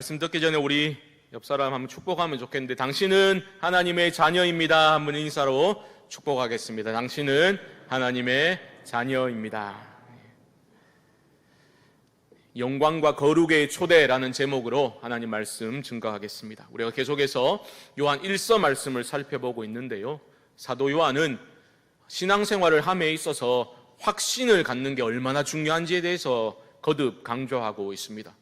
말씀 듣기 전에 우리 옆 사람 한번 축복하면 좋겠는데, 당신은 하나님의 자녀입니다. 한번 인사로 축복하겠습니다. 당신은 하나님의 자녀입니다. 영광과 거룩의 초대라는 제목으로 하나님 말씀 증거하겠습니다. 우리가 계속해서 요한 1서 말씀을 살펴보고 있는데요, 사도 요한은 신앙생활을 함에 있어서 확신을 갖는 게 얼마나 중요한지에 대해서 거듭 강조하고 있습니다.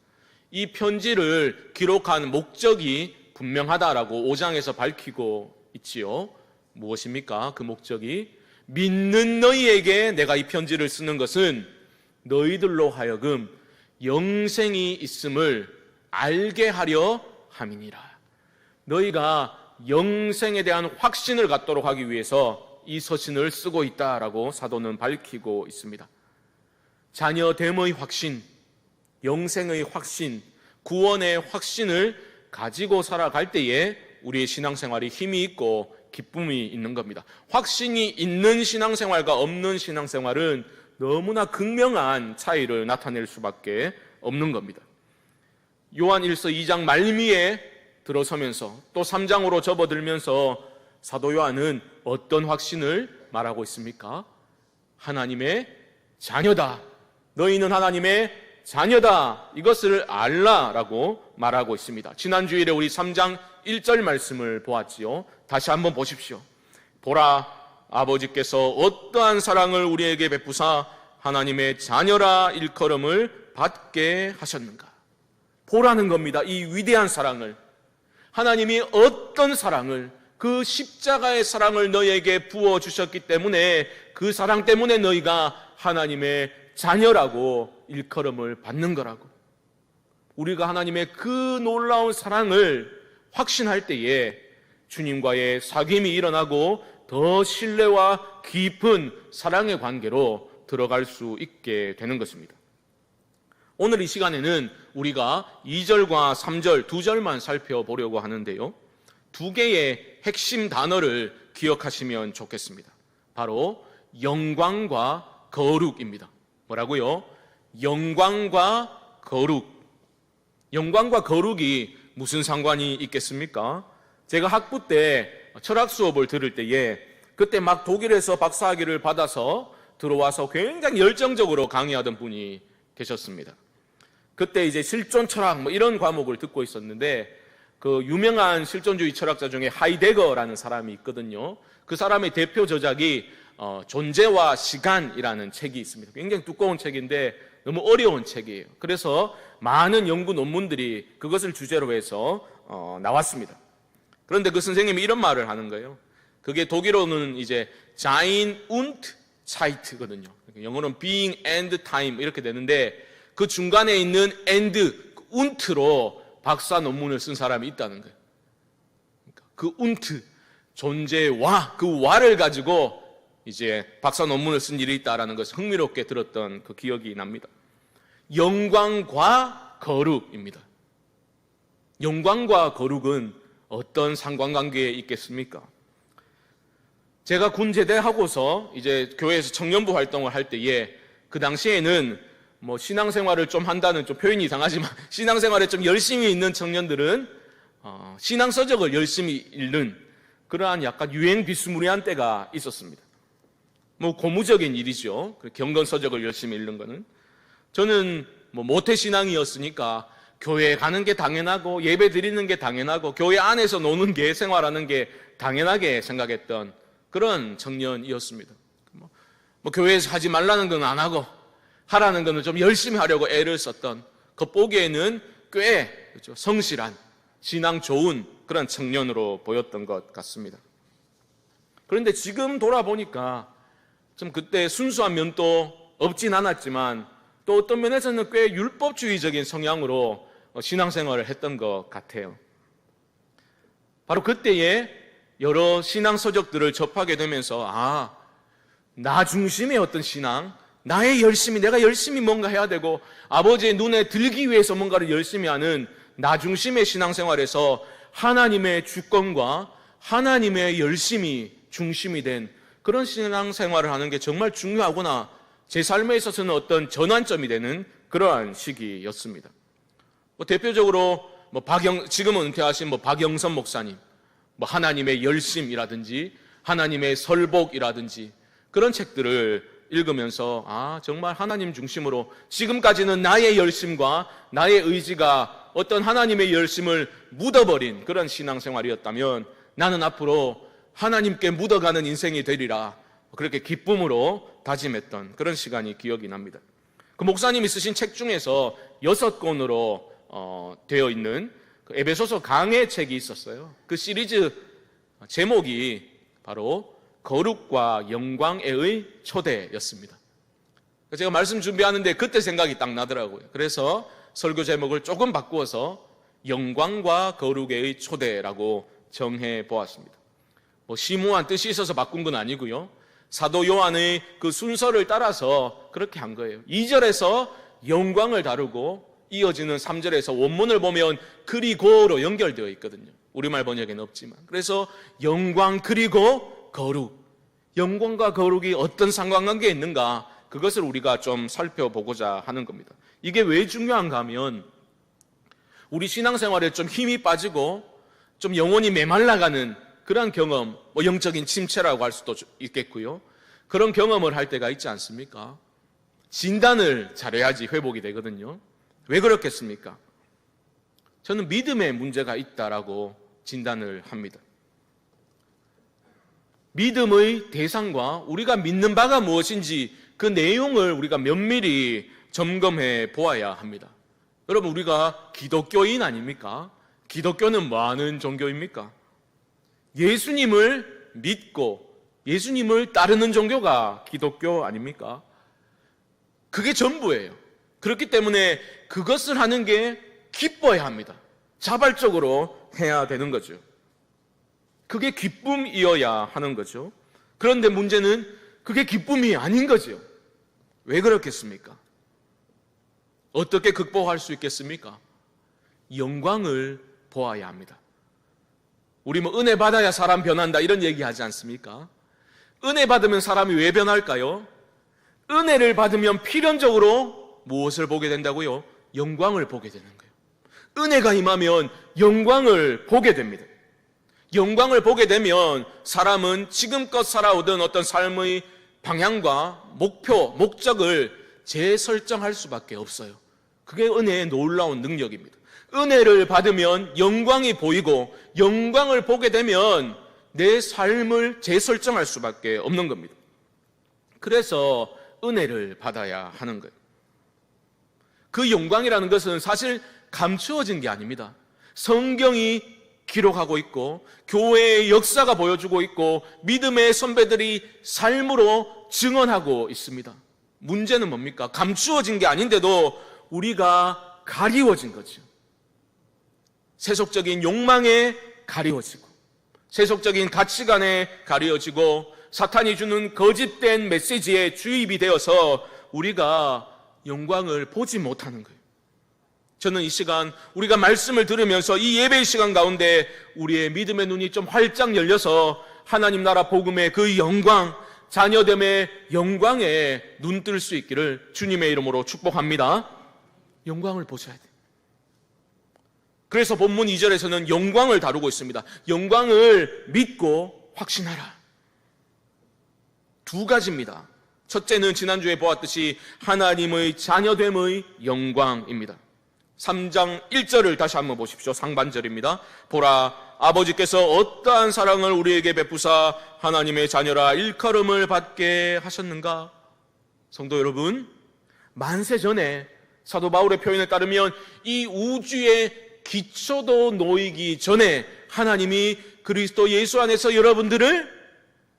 이 편지를 기록한 목적이 분명하다라고 5장에서 밝히고 있지요. 무엇입니까? 그 목적이 믿는 너희에게 내가 이 편지를 쓰는 것은 너희들로 하여금 영생이 있음을 알게 하려 함이니라. 너희가 영생에 대한 확신을 갖도록 하기 위해서 이 서신을 쓰고 있다라고 사도는 밝히고 있습니다. 자녀됨의 확신, 영생의 확신, 구원의 확신을 가지고 살아갈 때에 우리의 신앙생활이 힘이 있고 기쁨이 있는 겁니다. 확신이 있는 신앙생활과 없는 신앙생활은 너무나 극명한 차이를 나타낼 수밖에 없는 겁니다. 요한 1서 2장 말미에 들어서면서 또 3장으로 접어들면서 사도 요한은 어떤 확신을 말하고 있습니까? 하나님의 자녀다. 너희는 하나님의 자녀다. 이것을 알라라고 말하고 있습니다. 지난 주일에 우리 3장 1절 말씀을 보았지요. 다시 한번 보십시오. 보라, 아버지께서 어떠한 사랑을 우리에게 베푸사 하나님의 자녀라 일컬음을 받게 하셨는가. 보라는 겁니다. 이 위대한 사랑을, 하나님이 어떤 사랑을, 그 십자가의 사랑을 너희에게 부어주셨기 때문에 그 사랑 때문에 너희가 하나님의 자녀라고 일컬음을 받는 거라고. 우리가 하나님의 그 놀라운 사랑을 확신할 때에 주님과의 사귐이 일어나고 더 신뢰와 깊은 사랑의 관계로 들어갈 수 있게 되는 것입니다. 오늘 이 시간에는 우리가 2절과 3절 두 절만 살펴보려고 하는데요, 두 개의 핵심 단어를 기억하시면 좋겠습니다. 바로 영광과 거룩입니다. 뭐라고요? 영광과 거룩. 영광과 거룩이 무슨 상관이 있겠습니까? 제가 학부 때 철학 수업을 들을 때에 그때 막 독일에서 박사학위를 받아서 들어와서 굉장히 열정적으로 강의하던 분이 계셨습니다. 그때 이제 실존 철학 이런 과목을 듣고 있었는데, 그 유명한 실존주의 철학자 중에 하이데거라는 사람이 있거든요. 그 사람의 대표 저작이 존재와 시간이라는 책이 있습니다. 굉장히 두꺼운 책인데 너무 어려운 책이에요. 그래서 많은 연구 논문들이 그것을 주제로 해서 나왔습니다. 그런데 그 선생님이 이런 말을 하는 거예요. 그게 독일어는 이제 Sein und Zeit거든요. 영어로는 Being and Time 이렇게 되는데, 그 중간에 있는 and, unt로 박사 논문을 쓴 사람이 있다는 거예요. 그 und, 존재와 그 와를 가지고 이제 박사 논문을 쓴 일이 있다라는 것을 흥미롭게 들었던 그 기억이 납니다. 영광과 거룩입니다. 영광과 거룩은 어떤 상관관계에 있겠습니까? 제가 군 제대하고서 이제 교회에서 청년부 활동을 할 때에, 그 당시에는 신앙생활을 좀 한다는, 좀 표현이 이상하지만 신앙생활에 좀 열심히 있는 청년들은 신앙서적을 열심히 읽는 그러한 약간 유행 비스무리한 때가 있었습니다. 고무적인 일이죠. 경건서적을 열심히 읽는 거는. 저는 모태신앙이었으니까 교회에 가는 게 당연하고 예배 드리는 게 당연하고 교회 안에서 노는 게, 생활하는 게 당연하게 생각했던 그런 청년이었습니다. 교회에서 하지 말라는 건 안 하고 하라는 거는 좀 열심히 하려고 애를 썼던, 겉보기에는 꽤 성실한, 신앙 좋은 그런 청년으로 보였던 것 같습니다. 그런데 지금 돌아보니까 좀 그때 순수한 면도 없진 않았지만 또 어떤 면에서는 꽤 율법주의적인 성향으로 신앙생활을 했던 것 같아요. 바로 그때에 여러 신앙서적들을 접하게 되면서 나 중심의 어떤 신앙, 나의 열심히, 내가 열심히 뭔가 해야 되고 아버지의 눈에 들기 위해서 뭔가를 열심히 하는 나 중심의 신앙생활에서 하나님의 주권과 하나님의 열심이 중심이 된 그런 신앙생활을 하는 게 정말 중요하구나, 제 삶에 있어서는 어떤 전환점이 되는 그러한 시기였습니다. 대표적으로 지금은 은퇴하신 박영선 목사님, 하나님의 열심이라든지 하나님의 설복이라든지 그런 책들을 읽으면서 정말 하나님 중심으로 지금까지는 나의 열심과 나의 의지가 어떤 하나님의 열심을 묻어버린 그런 신앙생활이었다면 나는 앞으로 하나님께 묻어가는 인생이 되리라, 그렇게 기쁨으로 다짐했던 그런 시간이 기억이 납니다. 그 목사님이 쓰신 책 중에서 6권으로 되어 있는 그 에베소서 강해 책이 있었어요. 그 시리즈 제목이 바로 거룩과 영광의 초대였습니다. 제가 말씀 준비하는데 그때 생각이 딱 나더라고요. 그래서 설교 제목을 조금 바꾸어서 영광과 거룩의 초대라고 정해 보았습니다. 심오한 뜻이 있어서 바꾼 건 아니고요. 사도 요한의 그 순서를 따라서 그렇게 한 거예요. 2절에서 영광을 다루고 이어지는 3절에서 원문을 보면 그리고로 연결되어 있거든요. 우리말 번역에는 없지만. 그래서 영광 그리고 거룩, 영광과 거룩이 어떤 상관관계에 있는가, 그것을 우리가 좀 살펴보고자 하는 겁니다. 이게 왜 중요한가 하면 우리 신앙생활에 좀 힘이 빠지고 좀 영혼이 메말라가는 그러한 경험, 영적인 침체라고 할 수도 있겠고요. 그런 경험을 할 때가 있지 않습니까? 진단을 잘해야지 회복이 되거든요. 왜 그렇겠습니까? 저는 믿음에 문제가 있다라고 진단을 합니다. 믿음의 대상과 우리가 믿는 바가 무엇인지 그 내용을 우리가 면밀히 점검해 보아야 합니다. 여러분, 우리가 기독교인 아닙니까? 기독교는 뭐 하는 종교입니까? 예수님을 믿고 예수님을 따르는 종교가 기독교 아닙니까? 그게 전부예요. 그렇기 때문에 그것을 하는 게 기뻐야 합니다. 자발적으로 해야 되는 거죠. 그게 기쁨이어야 하는 거죠. 그런데 문제는 그게 기쁨이 아닌 거죠. 왜 그렇겠습니까? 어떻게 극복할 수 있겠습니까? 영광을 보아야 합니다. 우리 은혜 받아야 사람 변한다 이런 얘기 하지 않습니까? 은혜 받으면 사람이 왜 변할까요? 은혜를 받으면 필연적으로 무엇을 보게 된다고요? 영광을 보게 되는 거예요. 은혜가 임하면 영광을 보게 됩니다. 영광을 보게 되면 사람은 지금껏 살아오던 어떤 삶의 방향과 목표, 목적을 재설정할 수밖에 없어요. 그게 은혜의 놀라운 능력입니다. 은혜를 받으면 영광이 보이고 영광을 보게 되면 내 삶을 재설정할 수밖에 없는 겁니다. 그래서 은혜를 받아야 하는 거예요. 그 영광이라는 것은 사실 감추어진 게 아닙니다. 성경이 기록하고 있고 교회의 역사가 보여주고 있고 믿음의 선배들이 삶으로 증언하고 있습니다. 문제는 뭡니까? 감추어진 게 아닌데도 우리가 가리워진 거죠. 세속적인 욕망에 가리워지고 세속적인 가치관에 가리워지고 사탄이 주는 거짓된 메시지에 주입이 되어서 우리가 영광을 보지 못하는 거예요. 저는 이 시간 우리가 말씀을 들으면서 이 예배의 시간 가운데 우리의 믿음의 눈이 좀 활짝 열려서 하나님 나라 복음의 그 영광, 자녀됨의 영광에 눈뜰 수 있기를 주님의 이름으로 축복합니다. 영광을 보셔야 돼요. 그래서 본문 2절에서는 영광을 다루고 있습니다. 영광을 믿고 확신하라. 두 가지입니다. 첫째는 지난주에 보았듯이 하나님의 자녀됨의 영광입니다. 3장 1절을 다시 한번 보십시오. 상반절입니다. 보라, 아버지께서 어떠한 사랑을 우리에게 베푸사 하나님의 자녀라 일컬음을 받게 하셨는가? 성도 여러분, 만세 전에 사도 바울의 표현에 따르면 이 우주의 기초도 놓이기 전에 하나님이 그리스도 예수 안에서 여러분들을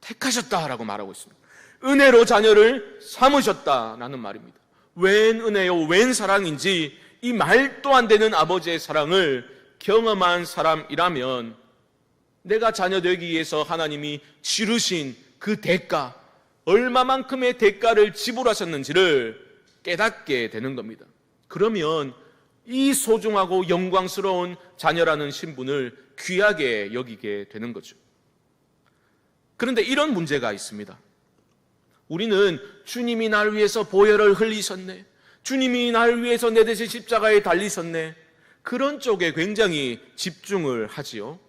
택하셨다라고 말하고 있습니다. 은혜로 자녀를 삼으셨다라는 말입니다. 웬 은혜요, 웬 사랑인지 이 말도 안 되는 아버지의 사랑을 경험한 사람이라면 내가 자녀 되기 위해서 하나님이 치르신 그 대가, 얼마만큼의 대가를 지불하셨는지를 깨닫게 되는 겁니다. 그러면 이 소중하고 영광스러운 자녀라는 신분을 귀하게 여기게 되는 거죠. 그런데 이런 문제가 있습니다. 우리는 주님이 날 위해서 보혈을 흘리셨네, 주님이 날 위해서 내 대신 십자가에 달리셨네, 그런 쪽에 굉장히 집중을 하지요.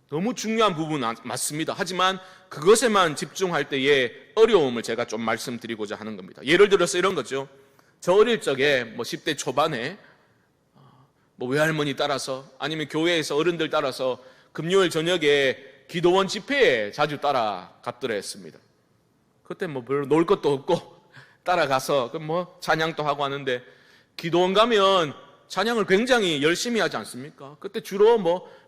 너무 중요한 부분은 맞습니다. 하지만 그것에만 집중할 때의 어려움을 제가 좀 말씀드리고자 하는 겁니다. 예를 들어서 이런 거죠. 저 어릴 적에 10대 초반에 외할머니 따라서 아니면 교회에서 어른들 따라서 금요일 저녁에 기도원 집회에 자주 따라갔더라 했습니다. 그때 별로 놀 것도 없고 따라가서 찬양도 하고 하는데, 기도원 가면 찬양을 굉장히 열심히 하지 않습니까? 그때 주로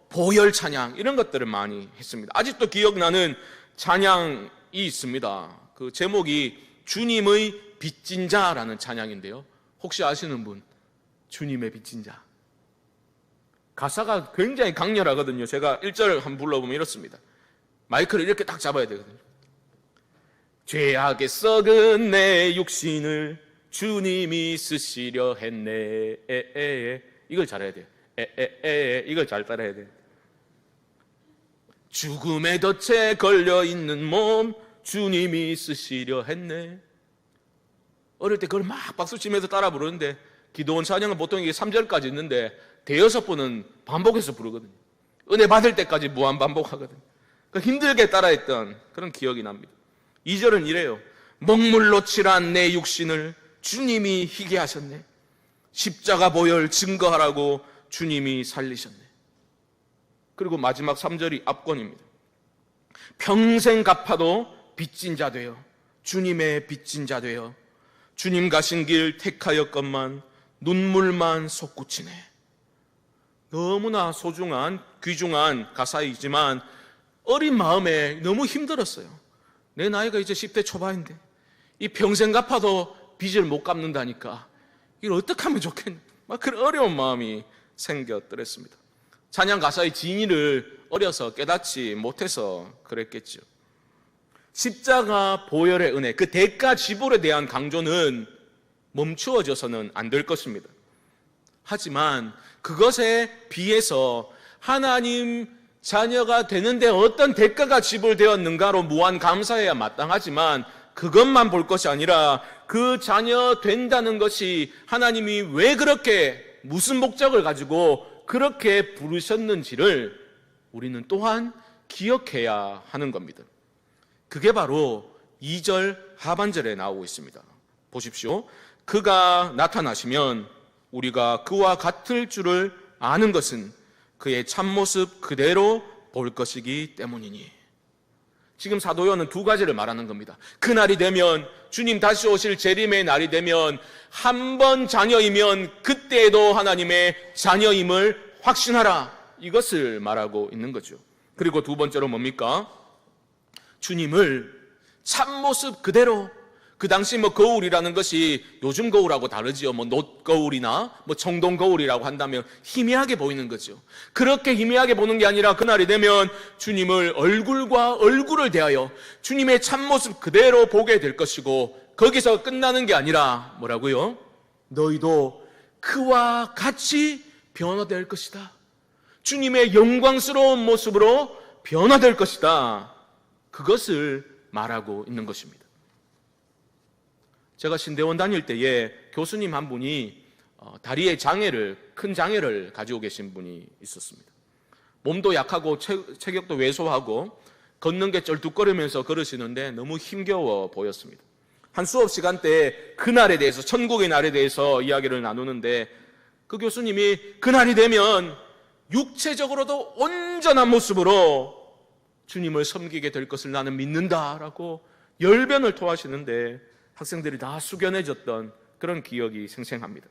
보혈 찬양 이런 것들을 많이 했습니다. 아직도 기억나는 찬양이 있습니다. 그 제목이 주님의 빚진 자라는 찬양인데요. 혹시 아시는 분? 주님의 빚진 자. 가사가 굉장히 강렬하거든요. 제가 1절을 한번 불러보면 이렇습니다. 마이크를 이렇게 딱 잡아야 되거든요. 죄악에 썩은 내 육신을 주님이 쓰시려 했네. 이걸 잘해야 돼요. 이걸 잘 따라야 돼요. 죽음의 덫에 걸려있는 몸 주님이 쓰시려 했네. 어릴 때 그걸 막 박수치면서 따라 부르는데, 기도원 찬양은 보통 이게 3절까지 있는데 대여섯 번은 반복해서 부르거든요. 은혜 받을 때까지 무한 반복하거든요. 그러니까 힘들게 따라했던 그런 기억이 납니다. 2절은 이래요. 먹물로 칠한 내 육신을 주님이 희게 하셨네. 십자가 보혈 증거하라고 주님이 살리셨네. 그리고 마지막 3절이 압권입니다. 평생 갚아도 빚진 자 되어 주님의 빚진 자 되어 주님 가신 길 택하였건만 눈물만 솟구치네. 너무나 소중한 귀중한 가사이지만 어린 마음에 너무 힘들었어요. 내 나이가 이제 10대 초반인데 이 평생 갚아도 빚을 못 갚는다니까 이걸 어떻게 하면 좋겠냐, 막 그런 어려운 마음이 생겼더랬습니다. 찬양 가사의 진의를 어려서 깨닫지 못해서 그랬겠죠. 십자가 보혈의 은혜, 그 대가 지불에 대한 강조는 멈추어져서는 안 될 것입니다. 하지만 그것에 비해서 하나님 자녀가 되는데 어떤 대가가 지불되었는가로 무한 감사해야 마땅하지만, 그것만 볼 것이 아니라 그 자녀 된다는 것이 하나님이 왜 그렇게 무슨 목적을 가지고 그렇게 부르셨는지를 우리는 또한 기억해야 하는 겁니다. 그게 바로 2절 하반절에 나오고 있습니다. 보십시오. 그가 나타나시면 우리가 그와 같을 줄을 아는 것은 그의 참모습 그대로 볼 것이기 때문이니. 지금 사도 요한은 두 가지를 말하는 겁니다. 그날이 되면, 주님 다시 오실 재림의 날이 되면 한 번 자녀이면 그때에도 하나님의 자녀임을 확신하라, 이것을 말하고 있는 거죠. 그리고 두 번째로 뭡니까? 주님을 참모습 그대로, 그 당시 거울이라는 것이 요즘 거울하고 다르지요. 놋거울이나 청동 거울이라고 한다면 희미하게 보이는 거죠. 그렇게 희미하게 보는 게 아니라 그날이 되면 주님을 얼굴과 얼굴을 대하여 주님의 참모습 그대로 보게 될 것이고, 거기서 끝나는 게 아니라 뭐라고요? 너희도 그와 같이 변화될 것이다. 주님의 영광스러운 모습으로 변화될 것이다. 그것을 말하고 있는 것입니다. 제가 신대원 다닐 때에 교수님 한 분이 다리에 큰 장애를 가지고 계신 분이 있었습니다. 몸도 약하고 체격도 왜소하고 걷는 게 쩔뚝거리면서 걸으시는데 너무 힘겨워 보였습니다. 한 수업 시간 때 그날에 대해서, 천국의 날에 대해서 이야기를 나누는데, 그 교수님이 그날이 되면 육체적으로도 온전한 모습으로 주님을 섬기게 될 것을 나는 믿는다라고 열변을 토하시는데 학생들이 다 숙연해졌던 그런 기억이 생생합니다.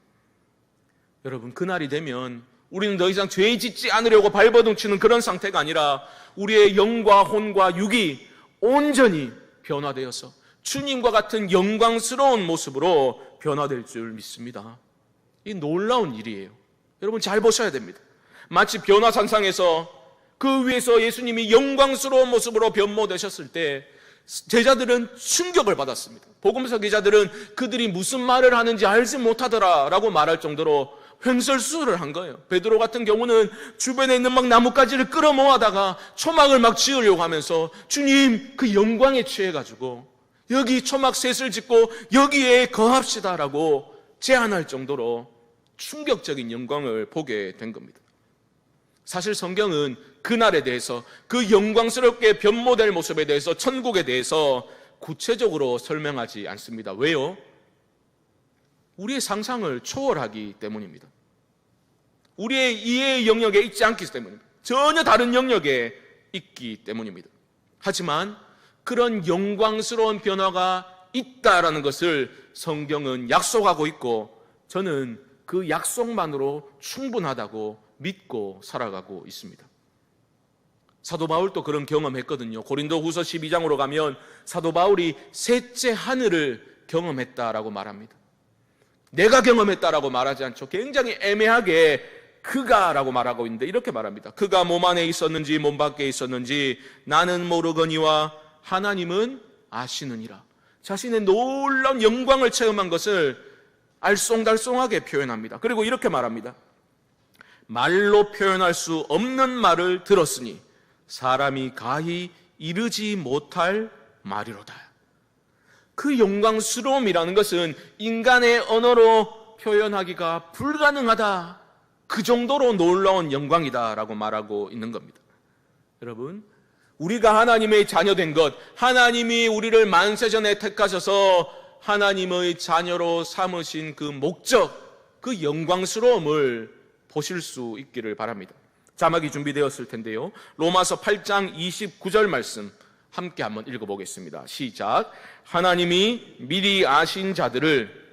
여러분, 그날이 되면 우리는 더 이상 죄 짓지 않으려고 발버둥치는 그런 상태가 아니라 우리의 영과 혼과 육이 온전히 변화되어서 주님과 같은 영광스러운 모습으로 변화될 줄 믿습니다. 이 놀라운 일이에요. 여러분 잘 보셔야 됩니다. 마치 변화산상에서 그 위에서 예수님이 영광스러운 모습으로 변모되셨을 때 제자들은 충격을 받았습니다. 복음서 기자들은 그들이 무슨 말을 하는지 알지 못하더라 라고 말할 정도로 횡설수설을 한 거예요. 베드로 같은 경우는 주변에 있는 나뭇가지를 끌어모아다가 초막을 막 지으려고 하면서 주님 그 영광에 취해가지고 여기 초막 셋을 짓고 여기에 거합시다라고 제안할 정도로 충격적인 영광을 보게 된 겁니다. 사실 성경은 그날에 대해서, 그 영광스럽게 변모될 모습에 대해서, 천국에 대해서 구체적으로 설명하지 않습니다. 왜요? 우리의 상상을 초월하기 때문입니다. 우리의 이해의 영역에 있지 않기 때문입니다. 전혀 다른 영역에 있기 때문입니다. 하지만 그런 영광스러운 변화가 있다라는 것을 성경은 약속하고 있고, 저는 그 약속만으로 충분하다고 믿고 살아가고 있습니다. 사도 바울도 그런 경험했거든요. 고린도후서 12장으로 가면 사도 바울이 셋째 하늘을 경험했다라고 말합니다. 내가 경험했다라고 말하지 않죠. 굉장히 애매하게 그가라고 말하고 있는데 이렇게 말합니다. 그가 몸 안에 있었는지 몸 밖에 있었는지 나는 모르거니와 하나님은 아시느니라. 자신의 놀라운 영광을 체험한 것을 알쏭달쏭하게 표현합니다. 그리고 이렇게 말합니다. 말로 표현할 수 없는 말을 들었으니 사람이 가히 이르지 못할 말이로다. 그 영광스러움이라는 것은 인간의 언어로 표현하기가 불가능하다. 그 정도로 놀라운 영광이다라고 말하고 있는 겁니다. 여러분, 우리가 하나님의 자녀된 것, 하나님이 우리를 만세전에 택하셔서 하나님의 자녀로 삼으신 그 목적, 그 영광스러움을 보실 수 있기를 바랍니다. 자막이 준비되었을 텐데요. 로마서 8장 29절 말씀 함께 한번 읽어보겠습니다. 시작. 하나님이 미리 아신 자들을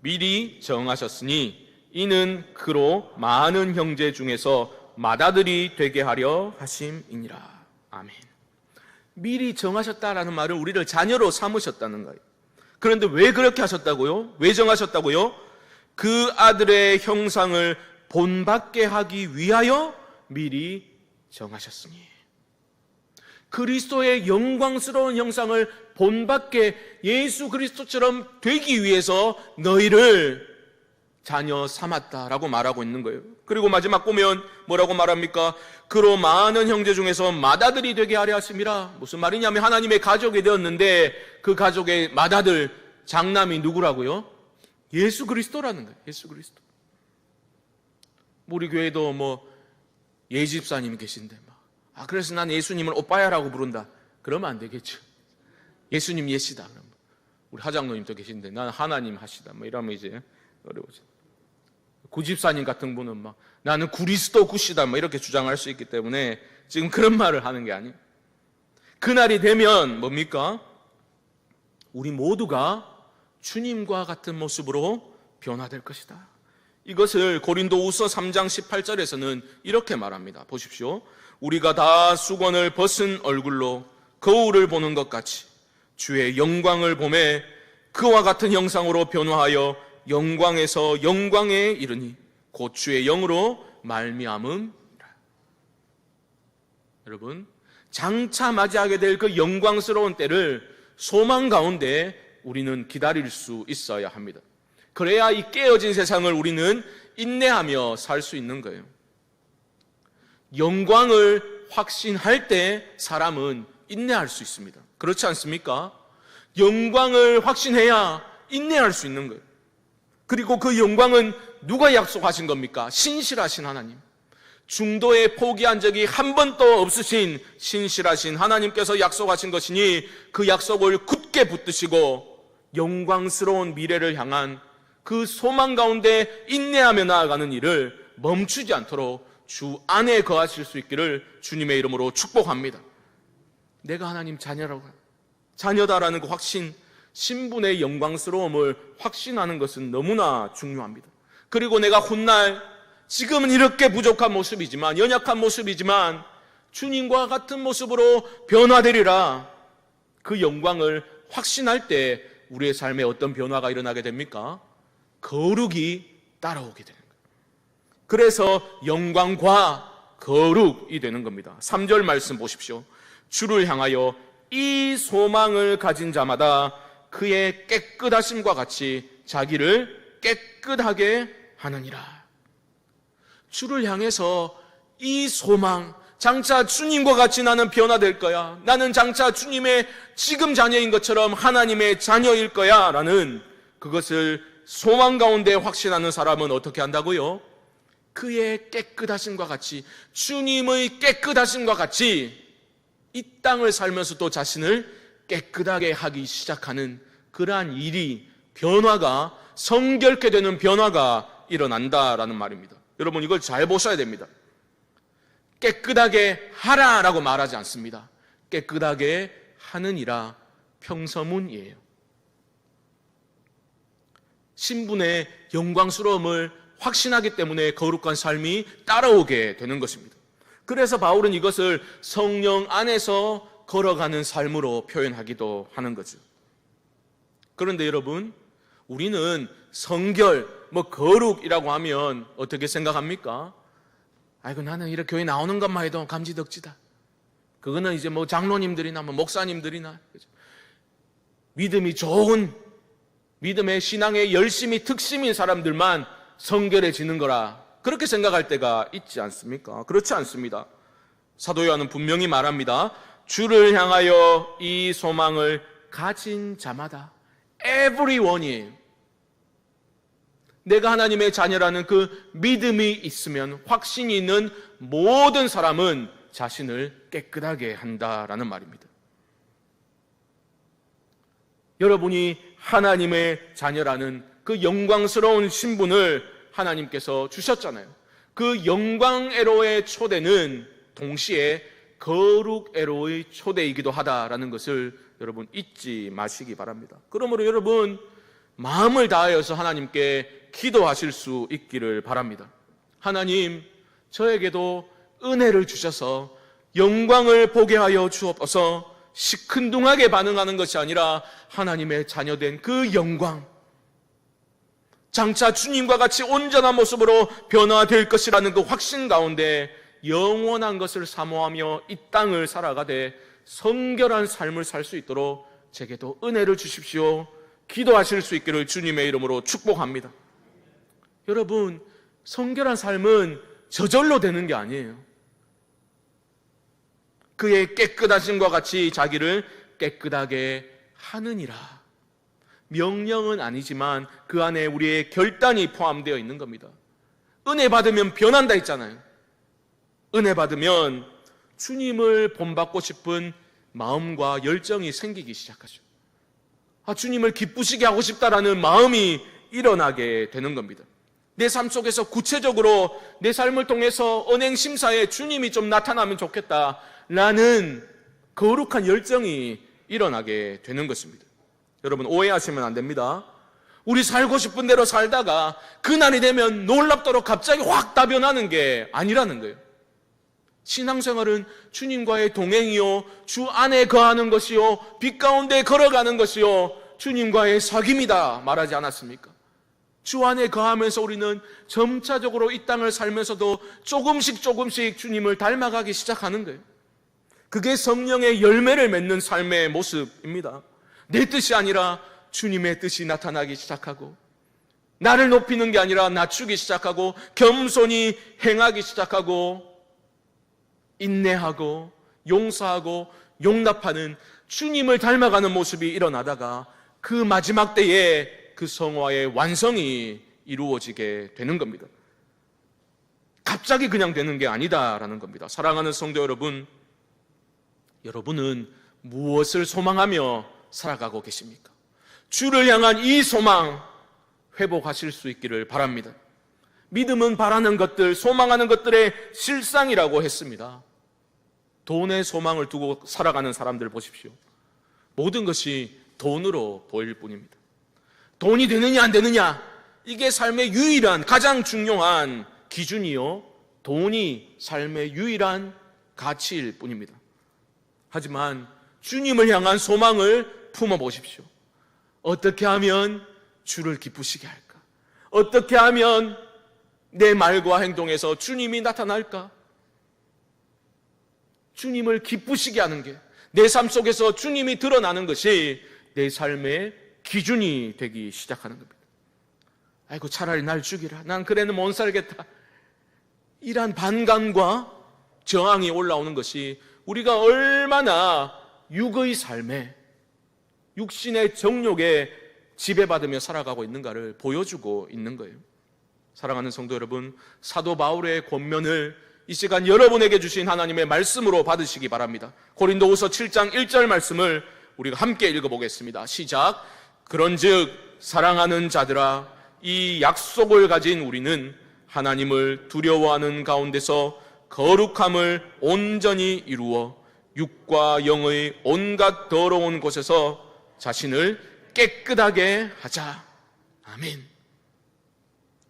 미리 정하셨으니 이는 그로 많은 형제 중에서 맏아들이 되게 하려 하심이니라. 아멘. 미리 정하셨다라는 말은 우리를 자녀로 삼으셨다는 거예요. 그런데 왜 그렇게 하셨다고요? 왜 정하셨다고요? 그 아들의 형상을 본받게 하기 위하여 미리 정하셨으니. 그리스도의 영광스러운 형상을 본받게 예수 그리스도처럼 되기 위해서 너희를 자녀 삼았다라고 말하고 있는 거예요. 그리고 마지막 보면 뭐라고 말합니까? 그로 많은 형제 중에서 맏아들이 되게 하려 하심이라. 무슨 말이냐면 하나님의 가족이 되었는데 그 가족의 맏아들, 장남이 누구라고요? 예수 그리스도라는 거예요. 예수 그리스도. 우리 교회도 예집사님 계신데 그래서 난 예수님을 오빠야라고 부른다. 그러면 안 되겠죠. 예수님 예시다. 그러면 우리 하장로님도 계신데 난 하나님 하시다. 이러면 이제 어려워져. 구집사님 같은 분은 나는 그리스도 굿이다. 이렇게 주장할 수 있기 때문에 지금 그런 말을 하는 게 아니에요. 그날이 되면 뭡니까? 우리 모두가 주님과 같은 모습으로 변화될 것이다. 이것을 고린도후서 3장 18절에서는 이렇게 말합니다. 보십시오. 우리가 다 수건을 벗은 얼굴로 거울을 보는 것 같이 주의 영광을 보매 그와 같은 형상으로 변화하여 영광에서 영광에 이르니 곧 주의 영으로 말미암음이라. 여러분, 장차 맞이하게 될 그 영광스러운 때를 소망 가운데 우리는 기다릴 수 있어야 합니다. 그래야 이 깨어진 세상을 우리는 인내하며 살 수 있는 거예요. 영광을 확신할 때 사람은 인내할 수 있습니다. 그렇지 않습니까? 영광을 확신해야 인내할 수 있는 거예요. 그리고 그 영광은 누가 약속하신 겁니까? 신실하신 하나님. 중도에 포기한 적이 한 번도 없으신 신실하신 하나님께서 약속하신 것이니 그 약속을 굳게 붙드시고 영광스러운 미래를 향한 그 소망 가운데 인내하며 나아가는 일을 멈추지 않도록 주 안에 거하실 수 있기를 주님의 이름으로 축복합니다. 내가 하나님 자녀다라는 그 확신, 신분의 영광스러움을 확신하는 것은 너무나 중요합니다. 그리고 내가 훗날 지금은 이렇게 부족한 모습이지만, 연약한 모습이지만 주님과 같은 모습으로 변화되리라. 그 영광을 확신할 때 우리의 삶에 어떤 변화가 일어나게 됩니까? 거룩이 따라오게 되는 거예요. 그래서 영광과 거룩이 되는 겁니다. 3절 말씀 보십시오. 주를 향하여 이 소망을 가진 자마다 그의 깨끗하심과 같이 자기를 깨끗하게 하느니라. 주를 향해서 이 소망, 장차 주님과 같이 나는 변화될 거야. 나는 장차 주님의 지금 자녀인 것처럼 하나님의 자녀일 거야. 라는 그것을 소망 가운데 확신하는 사람은 어떻게 한다고요? 그의 깨끗하심과 같이, 주님의 깨끗하심과 같이 이 땅을 살면서 또 자신을 깨끗하게 하기 시작하는 그러한 일이, 변화가, 성결케 되는 변화가 일어난다라는 말입니다. 여러분, 이걸 잘 보셔야 됩니다. 깨끗하게 하라라고 말하지 않습니다. 깨끗하게 하느니라 평서문이에요. 신분의 영광스러움을 확신하기 때문에 거룩한 삶이 따라오게 되는 것입니다. 그래서 바울은 이것을 성령 안에서 걸어가는 삶으로 표현하기도 하는 거죠. 그런데 여러분, 우리는 성결, 거룩이라고 하면 어떻게 생각합니까? 아이고, 나는 이렇게 교회 나오는 것만 해도 감지덕지다. 그거는 이제 장로님들이나 목사님들이나, 그죠? 믿음이 좋은, 믿음의 신앙에 열심히 특심인 사람들만 성결해지는 거라, 그렇게 생각할 때가 있지 않습니까? 그렇지 않습니다. 사도 요한은 분명히 말합니다. 주를 향하여 이 소망을 가진 자마다, everyone이에요. 내가 하나님의 자녀라는 그 믿음이 있으면, 확신이 있는 모든 사람은 자신을 깨끗하게 한다라는 말입니다. 여러분이 하나님의 자녀라는 그 영광스러운 신분을 하나님께서 주셨잖아요. 그 영광애로의 초대는 동시에 거룩애로의 초대이기도 하다라는 것을 여러분 잊지 마시기 바랍니다. 그러므로 여러분, 마음을 다하여서 하나님께 기도하실 수 있기를 바랍니다. 하나님, 저에게도 은혜를 주셔서 영광을 보게 하여 주옵소서. 시큰둥하게 반응하는 것이 아니라 하나님의 자녀된 그 영광, 장차 주님과 같이 온전한 모습으로 변화될 것이라는 그 확신 가운데 영원한 것을 사모하며 이 땅을 살아가되 성결한 삶을 살 수 있도록 제게도 은혜를 주십시오. 기도하실 수 있기를 주님의 이름으로 축복합니다. 여러분, 성결한 삶은 저절로 되는 게 아니에요. 그의 깨끗하심과 같이 자기를 깨끗하게 하느니라. 명령은 아니지만 그 안에 우리의 결단이 포함되어 있는 겁니다. 은혜 받으면 변한다 했잖아요. 은혜 받으면 주님을 본받고 싶은 마음과 열정이 생기기 시작하죠. 주님을 기쁘시게 하고 싶다라는 마음이 일어나게 되는 겁니다. 내 삶 속에서 구체적으로 내 삶을 통해서 언행심사에 주님이 좀 나타나면 좋겠다라는 거룩한 열정이 일어나게 되는 것입니다. 여러분, 오해하시면 안 됩니다. 우리 살고 싶은 대로 살다가 그날이 되면 놀랍도록 갑자기 확 다 변하는 게 아니라는 거예요. 신앙생활은 주님과의 동행이요, 주 안에 거하는 것이요, 빛 가운데 걸어가는 것이요, 주님과의 사귐이다 말하지 않았습니까? 주 안에 거하면서 우리는 점차적으로 이 땅을 살면서도 조금씩 주님을 닮아가기 시작하는 거예요. 그게 성령의 열매를 맺는 삶의 모습입니다. 내 뜻이 아니라 주님의 뜻이 나타나기 시작하고, 나를 높이는 게 아니라 낮추기 시작하고, 겸손히 행하기 시작하고, 인내하고 용서하고 용납하는 주님을 닮아가는 모습이 일어나다가 그 마지막 때에 그 성화의 완성이 이루어지게 되는 겁니다. 갑자기 그냥 되는 게 아니다라는 겁니다. 사랑하는 성도 여러분, 여러분은 무엇을 소망하며 살아가고 계십니까? 주를 향한 이 소망 회복하실 수 있기를 바랍니다. 믿음은 바라는 것들, 소망하는 것들의 실상이라고 했습니다. 돈에 소망을 두고 살아가는 사람들 보십시오. 모든 것이 돈으로 보일 뿐입니다. 돈이 되느냐 안 되느냐, 이게 삶의 유일한, 가장 중요한 기준이요, 돈이 삶의 유일한 가치일 뿐입니다. 하지만 주님을 향한 소망을 품어보십시오. 어떻게 하면 주를 기쁘시게 할까? 어떻게 하면 내 말과 행동에서 주님이 나타날까? 주님을 기쁘시게 하는 게, 내 삶 속에서 주님이 드러나는 것이 내 삶의 기준이 되기 시작하는 겁니다. 아이고, 차라리 날 죽이라, 난 그래는 못 살겠다, 이러한 반감과 저항이 올라오는 것이 우리가 얼마나 육의 삶에, 육신의 정욕에 지배받으며 살아가고 있는가를 보여주고 있는 거예요. 사랑하는 성도 여러분, 사도 바울의 권면을 이 시간 여러분에게 주신 하나님의 말씀으로 받으시기 바랍니다. 고린도후서 7장 1절 말씀을 우리가 함께 읽어보겠습니다. 시작. 그런즉 사랑하는 자들아, 이 약속을 가진 우리는 하나님을 두려워하는 가운데서 거룩함을 온전히 이루어 육과 영의 온갖 더러운 곳에서 자신을 깨끗하게 하자. 아멘.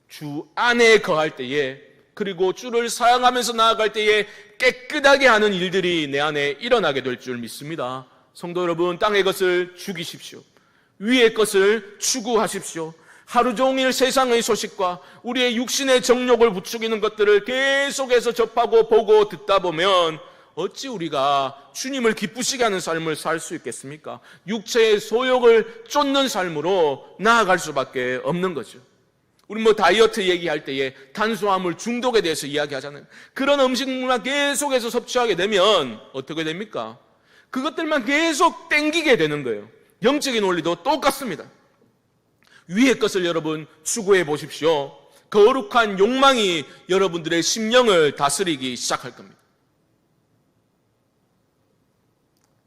주 안에 거할 때에, 그리고 주를 사랑하면서 나아갈 때에 깨끗하게 하는 일들이 내 안에 일어나게 될 줄 믿습니다. 성도 여러분, 땅의 것을 죽이십시오. 위의 것을 추구하십시오. 하루 종일 세상의 소식과 우리의 육신의 정욕을 부추기는 것들을 계속해서 접하고 보고 듣다 보면 어찌 우리가 주님을 기쁘시게 하는 삶을 살 수 있겠습니까? 육체의 소욕을 쫓는 삶으로 나아갈 수밖에 없는 거죠. 우리 다이어트 얘기할 때에 탄수화물 중독에 대해서 이야기하잖아요. 그런 음식물만 계속해서 섭취하게 되면 어떻게 됩니까? 그것들만 계속 땡기게 되는 거예요. 영적인 원리도 똑같습니다. 위의 것을 여러분 추구해 보십시오. 거룩한 욕망이 여러분들의 심령을 다스리기 시작할 겁니다.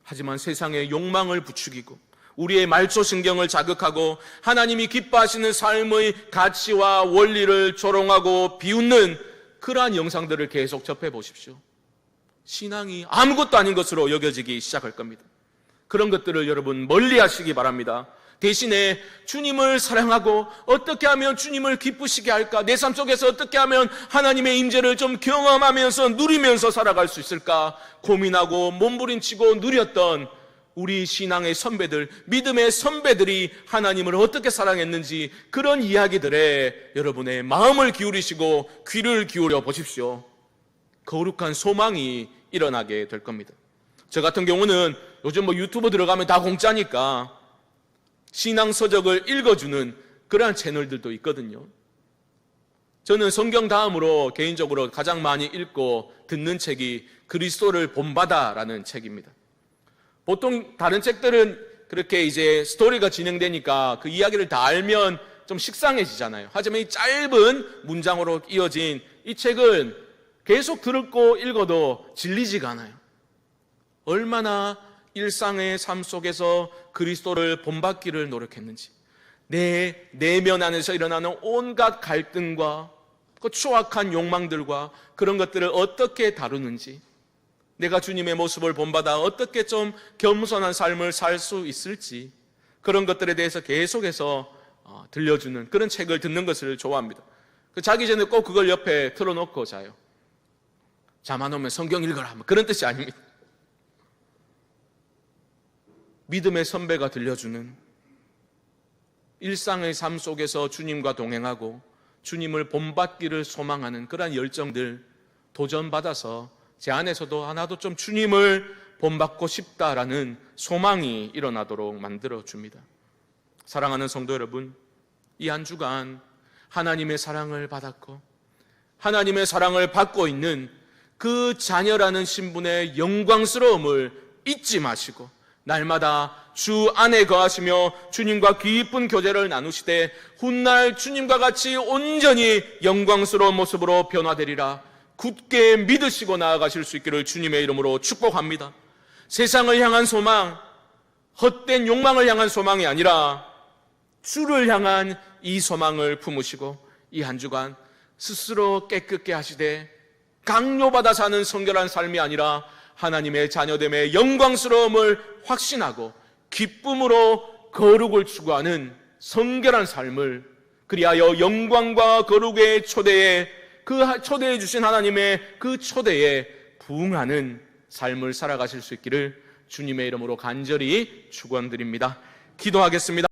하지만 세상의 욕망을 부추기고 우리의 말초신경을 자극하고 하나님이 기뻐하시는 삶의 가치와 원리를 조롱하고 비웃는 그러한 영상들을 계속 접해 보십시오. 신앙이 아무것도 아닌 것으로 여겨지기 시작할 겁니다. 그런 것들을 여러분 멀리 하시기 바랍니다. 대신에 주님을 사랑하고 어떻게 하면 주님을 기쁘시게 할까? 내 삶 속에서 어떻게 하면 하나님의 임재를 좀 경험하면서 누리면서 살아갈 수 있을까? 고민하고 몸부림치고 누렸던 우리 신앙의 선배들, 믿음의 선배들이 하나님을 어떻게 사랑했는지 그런 이야기들에 여러분의 마음을 기울이시고 귀를 기울여 보십시오. 거룩한 소망이 일어나게 될 겁니다. 저 같은 경우는 요즘 유튜브 들어가면 다 공짜니까 신앙 서적을 읽어주는 그러한 채널들도 있거든요. 저는 성경 다음으로 개인적으로 가장 많이 읽고 듣는 책이 그리스도를 본받아라는 책입니다. 보통 다른 책들은 그렇게 이제 스토리가 진행되니까 그 이야기를 다 알면 좀 식상해지잖아요. 하지만 이 짧은 문장으로 이어진 이 책은 계속 듣고 읽어도 질리지가 않아요. 얼마나 일상의 삶 속에서 그리스도를 본받기를 노력했는지, 내 내면 안에서 일어나는 온갖 갈등과 그 추악한 욕망들과 그런 것들을 어떻게 다루는지, 내가 주님의 모습을 본받아 어떻게 좀 겸손한 삶을 살 수 있을지, 그런 것들에 대해서 계속해서 들려주는 그런 책을 듣는 것을 좋아합니다. 자기 전에 꼭 그걸 옆에 틀어놓고 자요. 잠 안 오면 성경 읽어라, 그런 뜻이 아닙니다. 믿음의 선배가 들려주는 일상의 삶 속에서 주님과 동행하고 주님을 본받기를 소망하는 그러한 열정들 도전받아서 제 안에서도 하나도 좀 주님을 본받고 싶다라는 소망이 일어나도록 만들어줍니다. 사랑하는 성도 여러분, 이 한 주간 하나님의 사랑을 받았고 하나님의 사랑을 받고 있는 그 자녀라는 신분의 영광스러움을 잊지 마시고 날마다 주 안에 거하시며 주님과 깊은 교제를 나누시되 훗날 주님과 같이 온전히 영광스러운 모습으로 변화되리라 굳게 믿으시고 나아가실 수 있기를 주님의 이름으로 축복합니다. 세상을 향한 소망, 헛된 욕망을 향한 소망이 아니라 주를 향한 이 소망을 품으시고 이 한 주간 스스로 깨끗게 하시되 강요받아 사는 성결한 삶이 아니라 하나님의 자녀됨의 영광스러움을 확신하고 기쁨으로 거룩을 추구하는 성결한 삶을, 그리하여 영광과 거룩의 초대에, 그 초대해 주신 하나님의 그 초대에 부응하는 삶을 살아가실 수 있기를 주님의 이름으로 간절히 축원드립니다. 기도하겠습니다.